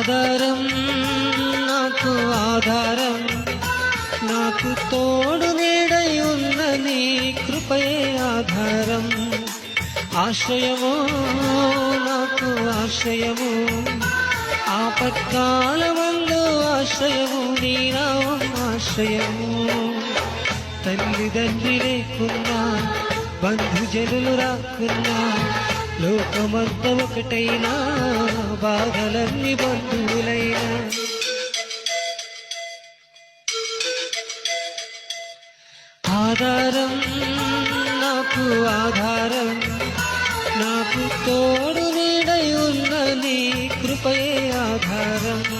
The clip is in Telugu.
ఆధారం నాకు ఆధారం, నాకు తోడు నీడై ఉన్న నీ కృపయే ఆధారం. ఆశ్రయము నాకు ఆశ్రయము, ఆపత్కాలమందు ఆశ్రయము, నీ నామం ఆశ్రయము. తల్లిదండ్రి లేకున్నా, బంధుజనులు రాకున్నా, లోకమంత ఒకటైనా, బాధలన్నీ బంధువులైనా. ఆధారం నాకు ఆధారం, నాకు తోడు నీడై ఉన్న నీ కృపయే ఆధారం.